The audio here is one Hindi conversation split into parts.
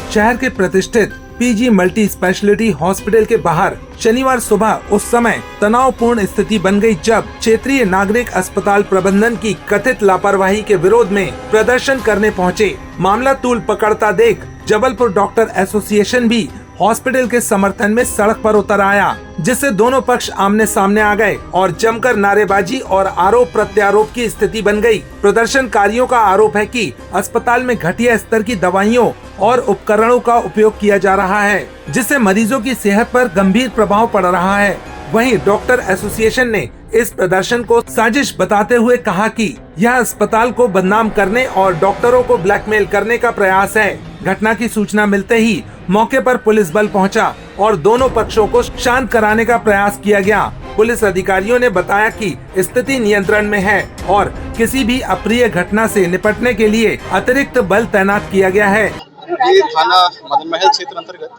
शहर के प्रतिष्ठित पीजी मल्टी स्पेशलिटी हॉस्पिटल के बाहर शनिवार सुबह उस समय तनावपूर्ण स्थिति बन गई जब क्षेत्रीय नागरिक अस्पताल प्रबंधन की कथित लापरवाही के विरोध में प्रदर्शन करने पहुंचे। मामला तूल पकड़ता देख जबलपुर डॉक्टर एसोसिएशन भी हॉस्पिटल के समर्थन में सड़क पर उतर आया, जिससे दोनों पक्ष आमने सामने आ गए और जमकर नारेबाजी और आरोप प्रत्यारोप की स्थिति बन गई। प्रदर्शनकारियों का आरोप है कि अस्पताल में घटिया स्तर की दवाइयों और उपकरणों का उपयोग किया जा रहा है, जिससे मरीजों की सेहत पर गंभीर प्रभाव पड़ रहा है। वहीं डॉक्टर एसोसिएशन ने इस प्रदर्शन को साजिश बताते हुए कहा कि यह अस्पताल को बदनाम करने और डॉक्टरों को ब्लैकमेल करने का प्रयास है। घटना की सूचना मिलते ही मौके पर पुलिस बल पहुंचा और दोनों पक्षों को शांत कराने का प्रयास किया गया। पुलिस अधिकारियों ने बताया कि स्थिति नियंत्रण में है और किसी भी अप्रिय घटना से निपटने के लिए अतिरिक्त बल तैनात किया गया है। ये थाना मदन महल क्षेत्र अंतर्गत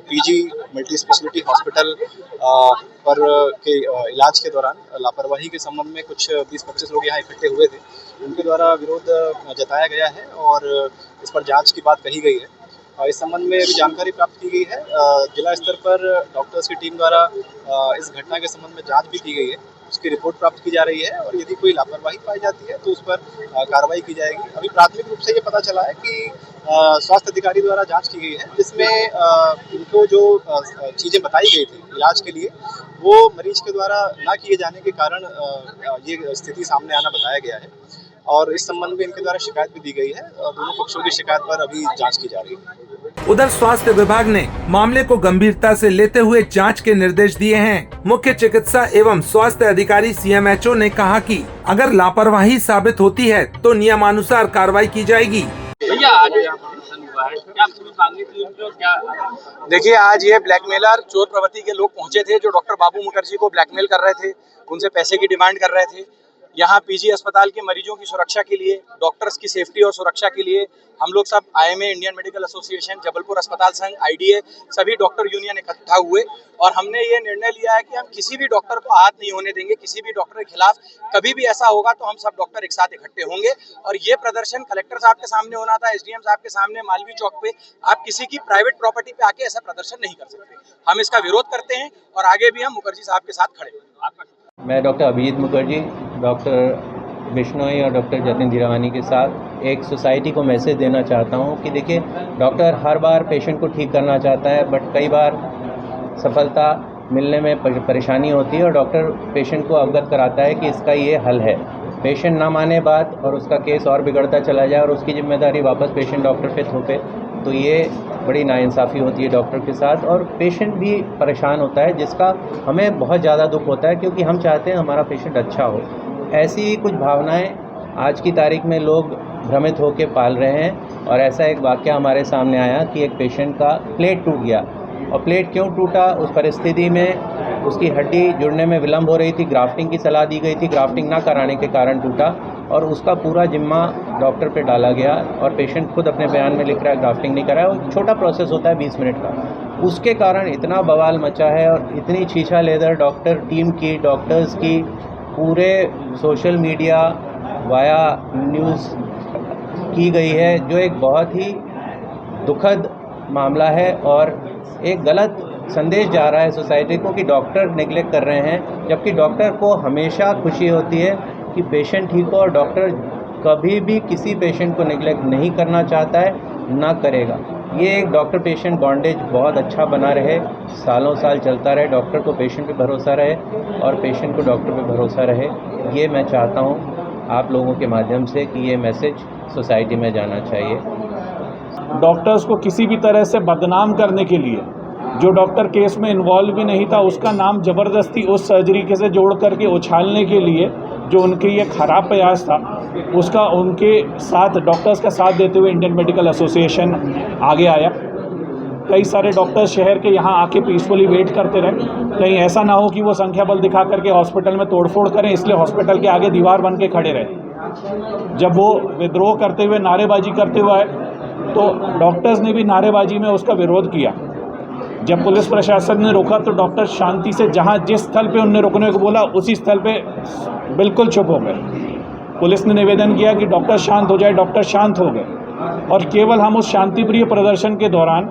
पीजी मल्टी स्पेशलिटी हॉस्पिटल पर के इलाज के दौरान लापरवाही के संबंध में कुछ 20-25 लोग यहाँ इकट्ठे हुए थे। उनके द्वारा विरोध जताया गया है और इस पर जांच की बात कही गई है। इस संबंध में अभी जानकारी प्राप्त की गई है। जिला स्तर पर डॉक्टर्स की टीम द्वारा इस घटना के संबंध में जाँच भी की गई है, उसकी रिपोर्ट प्राप्त की जा रही है और यदि कोई लापरवाही पाई जाती है तो उस पर कार्रवाई की जाएगी। अभी प्राथमिक रूप से ये पता चला है कि स्वास्थ्य अधिकारी द्वारा जांच की गई है, जिसमें इनको जो चीज़ें बताई गई थी इलाज के लिए वो मरीज के द्वारा ना किए जाने के कारण ये स्थिति सामने आना बताया गया है और इस संबंध में इनके द्वारा शिकायत भी दी गई है। दोनों पक्षों की शिकायत पर अभी जांच की जा रही है। उधर स्वास्थ्य विभाग ने मामले को गंभीरता से लेते हुए जांच के निर्देश दिए हैं। मुख्य चिकित्सा एवं स्वास्थ्य अधिकारी सीएमएचओ ने कहा कि अगर लापरवाही साबित होती है तो नियमानुसार कार्रवाई की जाएगी। देखिए, आज ये ब्लैकमेलर चोर प्रवृत्ति के लोग पहुंचे थे जो डॉक्टर बाबू मुखर्जी को ब्लैकमेल कर रहे थे, उनसे पैसे की डिमांड कर रहे थे। यहाँ पीजी अस्पताल के मरीजों की सुरक्षा के लिए, डॉक्टर्स की सेफ्टी और सुरक्षा के लिए हम लोग सब IMA, Indian medical association, Jabalpur अस्पताल संघ, आईडीए, सभी डॉक्टर यूनियन इकट्ठा हुए और हमने ये निर्णय लिया है कि हम किसी भी डॉक्टर को आहत नहीं होने देंगे। किसी भी डॉक्टर के खिलाफ कभी भी ऐसा होगा तो हम सब डॉक्टर एक साथ इकट्ठे होंगे और ये प्रदर्शन कलेक्टर साहब के सामने होना था, एसडीएम साहब के सामने, मालवीय चौक पे। आप किसी की प्राइवेट प्रॉपर्टी पे आके ऐसा प्रदर्शन नहीं कर सकते। हम इसका विरोध करते हैं और आगे भी हम मुखर्जी साहब के साथ खड़े हैं। मैं डॉक्टर अभिजीत मुखर्जी, डॉक्टर बिश्नोई और डॉक्टर जतिन धीरावानी के साथ एक सोसाइटी को मैसेज देना चाहता हूं कि देखिए, डॉक्टर हर बार पेशेंट को ठीक करना चाहता है, बट कई बार सफलता मिलने में परेशानी होती है और डॉक्टर पेशेंट को अवगत कराता है कि इसका ये हल है। पेशेंट ना माने बात और उसका केस और बिगड़ता चला जाए और उसकी जिम्मेदारी वापस पेशेंट डॉक्टर पे थोपे, तो ये बड़ी नाइंसाफ़ी होती है डॉक्टर के साथ और पेशेंट भी परेशान होता है, जिसका हमें बहुत ज़्यादा दुख होता है क्योंकि हम चाहते हैं हमारा पेशेंट अच्छा हो। ऐसी ही कुछ भावनाएं आज की तारीख में लोग भ्रमित होकर पाल रहे हैं और ऐसा एक वाक़या हमारे सामने आया कि एक पेशेंट का प्लेट टूट गया और प्लेट क्यों टूटा, उस परिस्थिति में उसकी हड्डी जुड़ने में विलम्ब हो रही थी, ग्राफ्टिंग की सलाह दी गई थी, ग्राफ्टिंग ना कराने के कारण टूटा और उसका पूरा जिम्मा डॉक्टर पे डाला गया और पेशेंट खुद अपने बयान में लिख रहा है ग्राफ्टिंग नहीं कराया। वो छोटा प्रोसेस होता है 20 मिनट का, उसके कारण इतना बवाल मचा है और इतनी छीछा लेदर डॉक्टर टीम की, डॉक्टर्स की, पूरे सोशल मीडिया वाया न्यूज़ की गई है, जो एक बहुत ही दुखद मामला है और एक गलत संदेश जा रहा है सोसाइटी को कि डॉक्टर नेग्लेक्ट कर रहे हैं, जबकि डॉक्टर को हमेशा खुशी होती है कि पेशेंट ठीक हो और डॉक्टर कभी भी किसी पेशेंट को नेग्लेक्ट नहीं करना चाहता है, ना करेगा। ये एक डॉक्टर पेशेंट बॉन्डेज बहुत अच्छा बना रहे, सालों साल चलता रहे, डॉक्टर को पेशेंट पे भरोसा रहे और पेशेंट को डॉक्टर पे भरोसा रहे। ये मैं चाहता हूँ आप लोगों के माध्यम से कि ये मैसेज सोसाइटी में जाना चाहिए। डॉक्टर्स को किसी भी तरह से बदनाम करने के लिए, जो डॉक्टर केस में इन्वॉल्व भी नहीं था उसका नाम ज़बरदस्ती उस सर्जरी के से जोड़ करके उछालने के लिए जो उनके ये ख़राब प्रयास था, उसका उनके साथ डॉक्टर्स का साथ देते हुए इंडियन मेडिकल एसोसिएशन आगे आया। कई सारे डॉक्टर्स शहर के यहाँ आके पीसफुली वेट करते रहे, कहीं ऐसा ना हो कि वो संख्या बल दिखा करके हॉस्पिटल में तोड़फोड़ करें, इसलिए हॉस्पिटल के आगे दीवार बन के खड़े रहे। जब वो विद्रोह करते हुए, नारेबाजी करते हुए आए तो डॉक्टर्स ने भी नारेबाजी में उसका विरोध किया। जब पुलिस प्रशासन ने रोका तो डॉक्टर शांति से जहां जिस स्थल पे उन्होंने रुकने को बोला उसी स्थल पे बिल्कुल चुप हो गए। पुलिस ने निवेदन किया कि डॉक्टर शांत हो जाए, डॉक्टर शांत हो गए। और केवल हम उस शांतिप्रिय प्रदर्शन के दौरान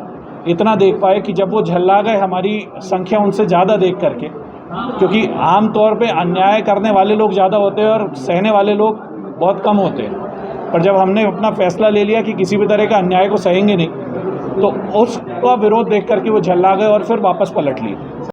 इतना देख पाए कि जब वो झल्ला गए हमारी संख्या उनसे ज़्यादा देख करके, क्योंकि आम तौर पे अन्याय करने वाले लोग ज़्यादा होते हैं और सहने वाले लोग बहुत कम होते हैं। पर जब हमने अपना फैसला ले लिया कि किसी भी तरह का अन्याय को सहेंगे नहीं, तो उसका विरोध देख करके वो झल्ला गए और फिर वापस पलट लिए।